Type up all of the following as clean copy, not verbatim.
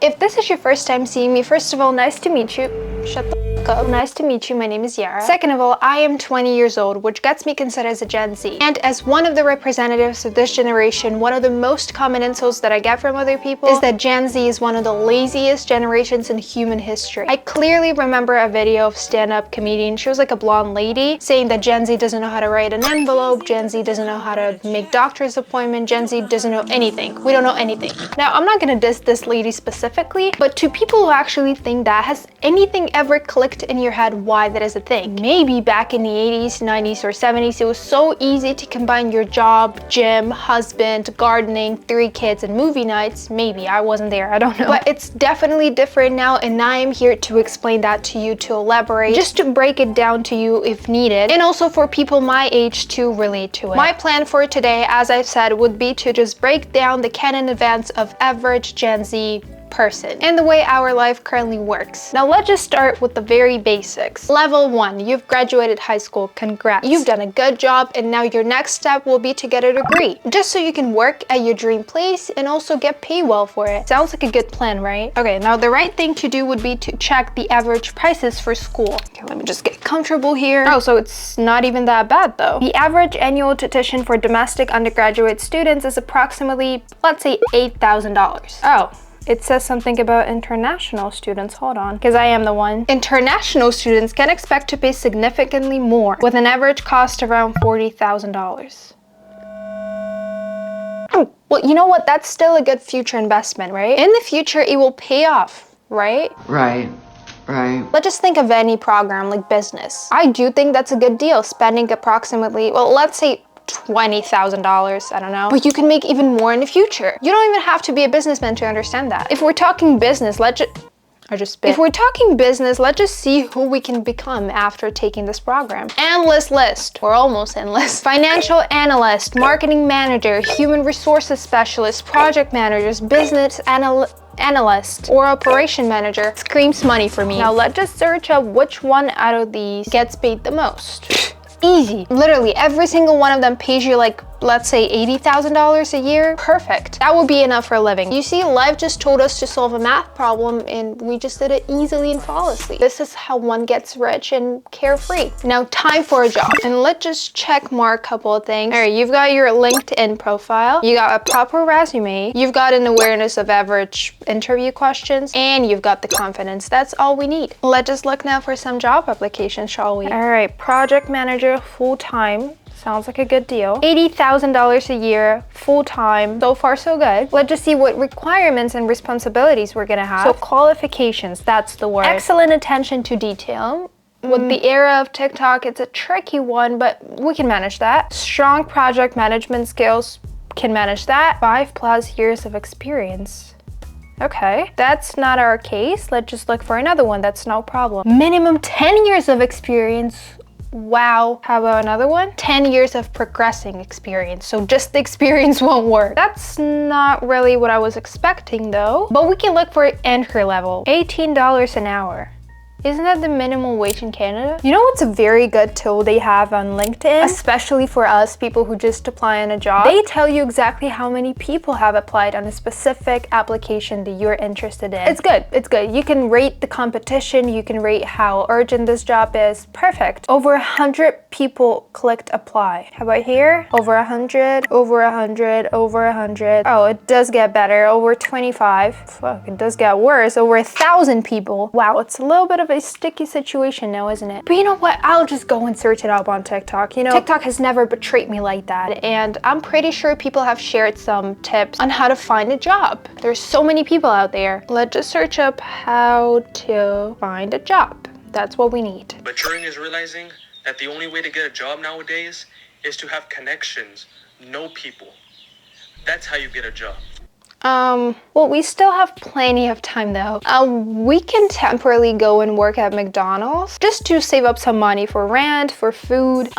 If this is your first time seeing me, first of all, nice to meet you. Shut the f up. Nice to meet you. My name is Yara. Second of all, I am 20 years old, which gets me considered as a Gen Z. And as one of the representatives of this generation, one of the most common insults that I get from other people is that Gen Z is one of the laziest generations in human history. I clearly remember a video of stand-up comedian. She was like a blonde lady saying that Gen Z doesn't know how to write an envelope, Gen Z doesn't know how to make doctor's appointment, Gen Z doesn't know anything. We don't know anything. Now, I'm not gonna diss this lady specifically, but to people who actually think that, has anything ever clicked in your head why that is a thing? Maybe back in the 80s, 90s, or 70s, it was so easy to combine your job, gym, husband, gardening, 3 kids, and movie nights. Maybe, I wasn't there, I don't know. But it's definitely different now, and I am here to explain that to you, to elaborate, just to break it down to you if needed, and also for people my age to relate to it. My plan for today, as I've said, would be to just break down the canon events of average Gen Z person and the way our life currently works. Now let's just start with the very basics. Level 1, you've graduated high school, congrats. You've done a good job, and now your next step will be to get a degree, just so you can work at your dream place and also get paid well for it. Sounds like a good plan, right? Okay, now the right thing to do would be to check the average prices for school. Okay, let me just get comfortable here. Oh, so it's not even that bad though. The average annual tuition for domestic undergraduate students is approximately, let's say, $8,000. Oh. It says something about international students. Hold on, because I am the one. International students can expect to pay significantly more, with an average cost around $40,000. Well, you know what? That's still a good future investment, right? In the future, it will pay off, right? Right. Let's just think of any program like business. I do think that's a good deal, spending approximately, well, let's say $20,000, I don't know. But you can make even more in the future. You don't even have to be a businessman to understand that. If we're talking business, If we're talking business, let's just see who we can become after taking this program. Endless list. We're almost endless. Financial analyst, marketing manager, human resources specialist, project managers, business analyst, or operation manager. Screams money for me. Now let's just search up which one out of these gets paid the most. Easy. Literally every single one of them pays you, like, let's say $80,000 a year. Perfect. That would be enough for a living. You see, life just told us to solve a math problem, and we just did it easily and flawlessly. This is how one gets rich and carefree. Now, time for a job. And let's just check mark a couple of things. All right, you've got your LinkedIn profile, you got a proper resume, you've got an awareness of average interview questions, and you've got the confidence. That's all we need. Let's just look now for some job applications, shall we? All right, project manager, full-time. Sounds like a good deal. $80,000 a year, full-time. So far, so good. Let's just see what requirements and responsibilities we're gonna have. So qualifications, that's the word. Excellent attention to detail. With the era of TikTok, it's a tricky one, but we can manage that. Strong project management skills, can manage that. 5+ years of experience. Okay, that's not our case. Let's just look for another one. That's no problem. Minimum 10 years of experience. Wow. How about another one? 10 years of progressing experience. So just the experience won't work. That's not really what I was expecting though. But we can look for entry level. $18 an hour. Isn't that the minimum wage in Canada? You know what's a very good tool they have on LinkedIn? Especially for us, people who just apply on a job. They tell you exactly how many people have applied on a specific application that you're interested in. It's good, it's good. You can rate the competition, you can rate how urgent this job is. Perfect. Over 100 people clicked apply. How about here? Over 100, over 100, over 100. Oh, it does get better. Over 25. Fuck, it does get worse. Over 1,000 people. Wow, it's a little bit of a sticky situation now, isn't it? But you know what? I'll just go and search it up on TikTok. You know, TikTok has never betrayed me like that. And I'm pretty sure people have shared some tips on how to find a job. There's so many people out there. Let's just search up how to find a job. That's what we need. Maturing is realizing that the only way to get a job nowadays is to have connections, know people. That's how you get a job. Well, we still have plenty of time though. We can temporarily go and work at McDonald's just to save up some money for rent, for food,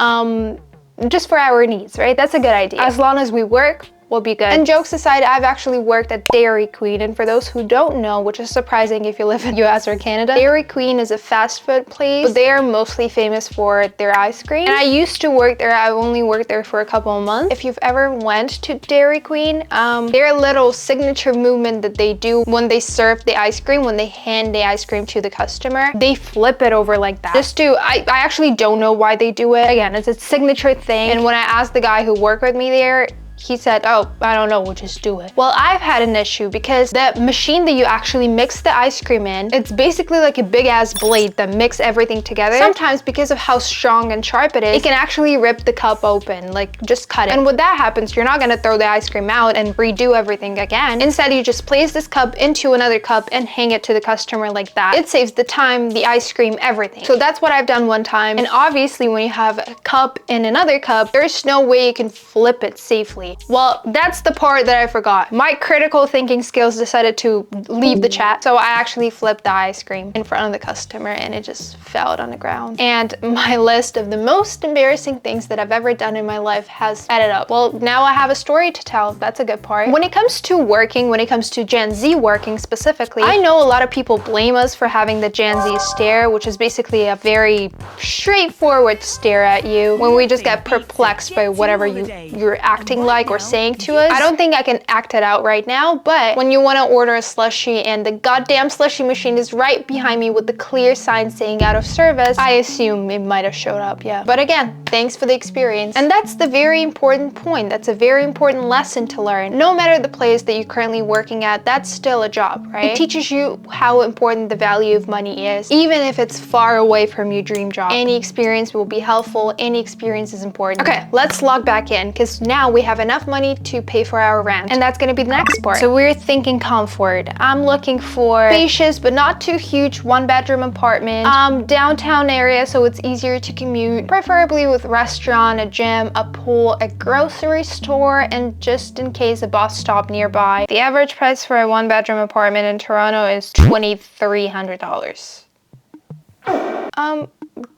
just for our needs, right? That's a good idea. As long as we work will be good. And jokes aside, I've actually worked at Dairy Queen, and for those who don't know, which is surprising if you live in US or Canada, Dairy Queen is a fast food place, but they are mostly famous for their ice cream. And I used to work there. I only worked there for a couple of months. If you've ever went to Dairy Queen, their little signature movement that they do when they serve the ice cream, when they hand the ice cream to the customer, they flip it over like that. I actually don't know why they do it. Again, it's a signature thing. And when I asked the guy who worked with me there, he said, oh, I don't know, we'll just do it. Well, I've had an issue because the machine that you actually mix the ice cream in, it's basically like a big ass blade that mix everything together. Sometimes because of how strong and sharp it is, it can actually rip the cup open, like just cut it. And when that happens, you're not gonna throw the ice cream out and redo everything again. Instead, you just place this cup into another cup and hang it to the customer like that. It saves the time, the ice cream, everything. So that's what I've done one time. And obviously when you have a cup in another cup, there's no way you can flip it safely. Well, that's the part that I forgot. My critical thinking skills decided to leave the chat. So I actually flipped the ice cream in front of the customer and it just fell on the ground. And my list of the most embarrassing things that I've ever done in my life has added up. Well, now I have a story to tell. That's a good part. When it comes to working, when it comes to Gen Z working specifically, I know a lot of people blame us for having the Gen Z stare, which is basically a very straightforward stare at you when we just get perplexed by whatever you're acting like or saying to us. I don't think I can act it out right now, but when you want to order a slushie and the goddamn slushie machine is right behind me with the clear sign saying out of service, I assume it might have showed up, yeah. But again, thanks for the experience. And that's the very important point. That's a very important lesson to learn. No matter the place that you're currently working at, that's still a job, right? It teaches you how important the value of money is, even if it's far away from your dream job. Any experience will be helpful. Any experience is important. Okay, let's log back in because now we have enough money to pay for our rent, and that's gonna be the next part. So we're thinking comfort. I'm looking for spacious but not too huge 1-bedroom apartment, downtown area so it's easier to commute, preferably with restaurant, a gym, a pool, a grocery store, and just in case a bus stop nearby. The average price for a 1-bedroom apartment in Toronto is $2,300.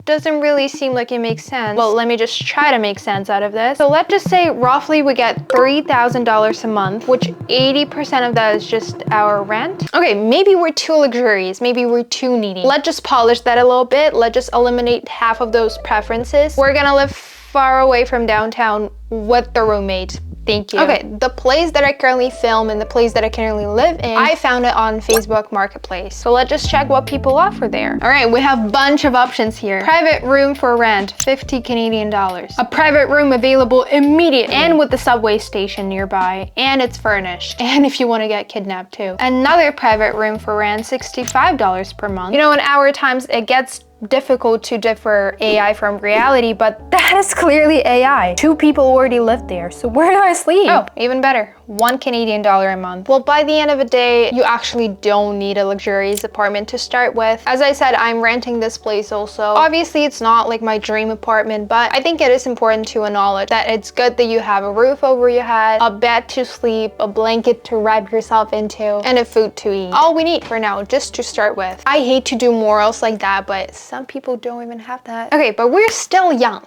Doesn't really seem like it makes sense. Well, let me just try to make sense out of this. So let's just say roughly we get $3,000 a month, which 80% of that is just our rent. Okay, maybe we're too luxurious. Maybe we're too needy. Let's just polish that a little bit. Let's just eliminate half of those preferences. We're gonna live far away from downtown with the roommate. Thank you. Okay, the place that I currently film and the place that I currently live in, I found it on Facebook Marketplace. So let's just check what people offer there. All right, we have a bunch of options here. Private room for rent, 50 Canadian dollars. A private room available immediately and with the subway station nearby, and it's furnished. And if you want to get kidnapped too. Another private room for rent, $65 per month. You know, in our times, it gets difficult to differ AI from reality, but that is clearly AI. 2 people already lived there, so where do I sleep? Oh, even better. $1 Canadian a month. Well, by the end of the day, you actually don't need a luxurious apartment to start with. As I said, I'm renting this place also. Obviously, it's not like my dream apartment, but I think it is important to acknowledge that it's good that you have a roof over your head, a bed to sleep, a blanket to wrap yourself into, and a food to eat. All we need for now, just to start with. I hate to do more else like that, but some people don't even have that. Okay, but we're still young.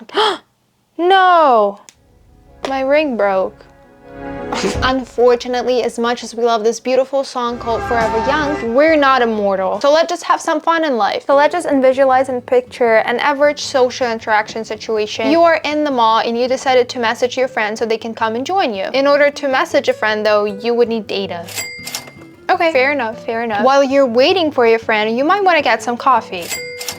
No, my ring broke. Unfortunately, as much as we love this beautiful song called Forever Young, we're not immortal. So let's just have some fun in life. So let's just visualize and picture an average social interaction situation. You are in the mall and you decided to message your friend so they can come and join you. In order to message a friend though, you would need data. Okay, fair enough, fair enough. While you're waiting for your friend, you might want to get some coffee.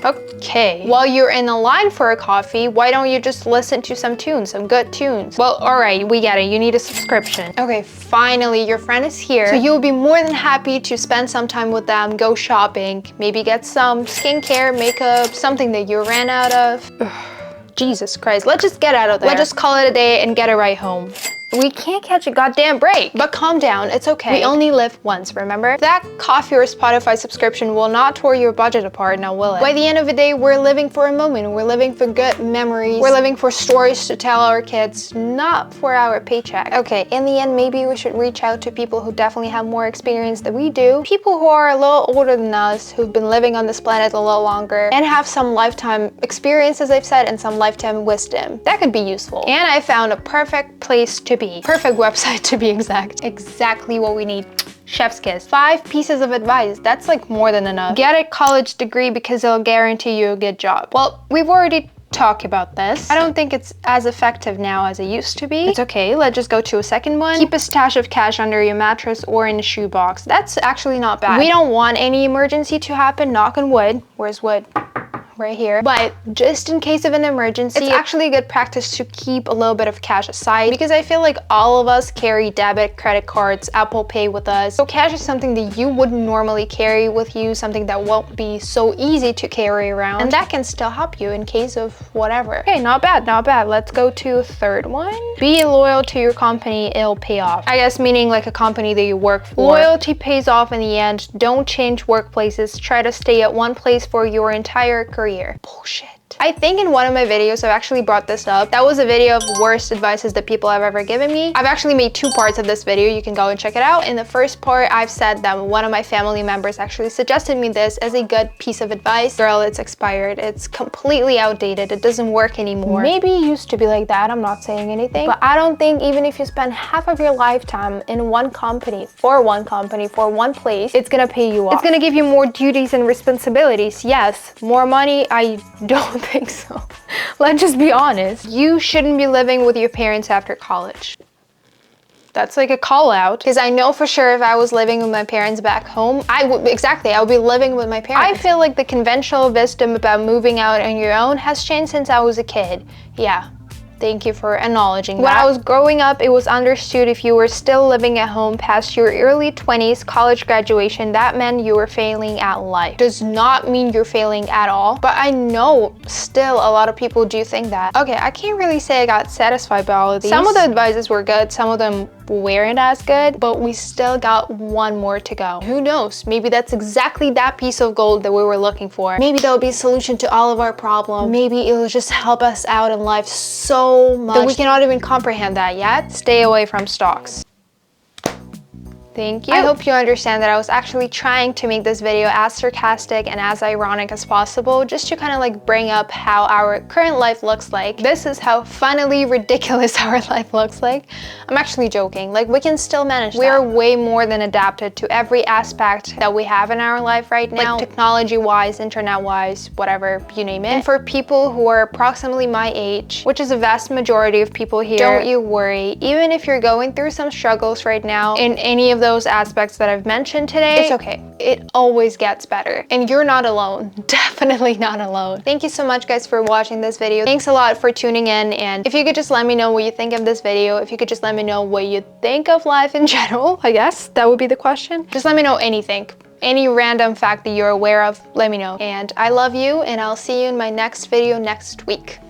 Okay. While you're in a line for a coffee, why don't you just listen to some tunes, some good tunes? Well, all right, we get it. You need a subscription. Okay, finally, your friend is here. So you'll be more than happy to spend some time with them, go shopping, maybe get some skincare, makeup, something that you ran out of. Jesus Christ, let's just get out of there. Let's just call it a day and get a ride home. We can't catch a goddamn break. But calm down, it's okay. We only live once, remember? That coffee or Spotify subscription will not tear your budget apart, now will it? By the end of the day, we're living for a moment. We're living for good memories. We're living for stories to tell our kids, not for our paycheck. Okay, in the end, maybe we should reach out to people who definitely have more experience than we do. People who are a little older than us, who've been living on this planet a little longer, and have some lifetime experience, as I've said, and some lifetime wisdom. That could be useful. And I found a perfect place to be. Perfect website to be exact. Exactly what we need. Chef's kiss. 5 pieces of advice. That's like more than enough. Get a college degree because it'll guarantee you a good job. Well, we've already talked about this. I don't think it's as effective now as it used to be. It's okay, let's just go to a second one. Keep a stash of cash under your mattress or in a shoebox. That's actually not bad. We don't want any emergency to happen, knock on wood. Where's wood? Right here. But just in case of an emergency, it's actually a good practice to keep a little bit of cash aside, because I feel like all of us carry debit, credit cards, Apple Pay with us. So cash is something that you wouldn't normally carry with you, something that won't be so easy to carry around, and that can still help you in case of whatever. Okay, not bad, not bad. Let's go to a third one. Be loyal to your company, it'll pay off. I guess meaning like a company that you work for. Loyalty pays off in the end. Don't change workplaces. Try to stay at one place for your entire career. Bullshit. I think in one of my videos, I've actually brought this up. That was a video of worst advices that people have ever given me. I've actually made 2 parts of this video. You can go and check it out. In the first part, I've said that one of my family members actually suggested me this as a good piece of advice. Girl, it's expired. It's completely outdated. It doesn't work anymore. Maybe it used to be like that. I'm not saying anything. But I don't think even if you spend half of your lifetime in one company, for one place, it's gonna pay you off. It's gonna give you more duties and responsibilities. Yes, more money, I don't think so. Let's just be honest. You shouldn't be living with your parents after college. That's like a call out, because I know for sure if I was living with my parents back home, I would be living with my parents. I feel like the conventional wisdom about moving out on your own has changed since I was a kid. Yeah. Thank you for acknowledging that. When I was growing up, it was understood if you were still living at home past your early 20s, college graduation, that meant you were failing at life. Does not mean you're failing at all, but I know still a lot of people do think that. Okay, I can't really say I got satisfied by all of these. Some of the advices were good, some of them weren't as good, but we still got one more to go. Who knows? Maybe that's exactly that piece of gold that we were looking for. Maybe that'll be a solution to all of our problems. Maybe it'll just help us out in life so much that we cannot even comprehend that yet. Stay away from stocks. Thank you. I hope you understand that I was actually trying to make this video as sarcastic and as ironic as possible, just to kind of like bring up how our current life looks like. This is how funnily ridiculous our life looks like. I'm actually joking. Like, we can still manage that. We are way more than adapted to every aspect that we have in our life right now, like technology-wise, internet-wise, whatever, you name it. And for people who are approximately my age, which is a vast majority of people here, don't you worry. Even if you're going through some struggles right now in any of those aspects that I've mentioned today, it's okay. It always gets better. And you're not alone. Definitely not alone. Thank you so much, guys, for watching this video. Thanks a lot for tuning in. And if you could just let me know what you think of this video, if you could just let me know what you think of life in general, I guess that would be the question. Just let me know anything. Any random fact that you're aware of, let me know. And I love you, and I'll see you in my next video next week.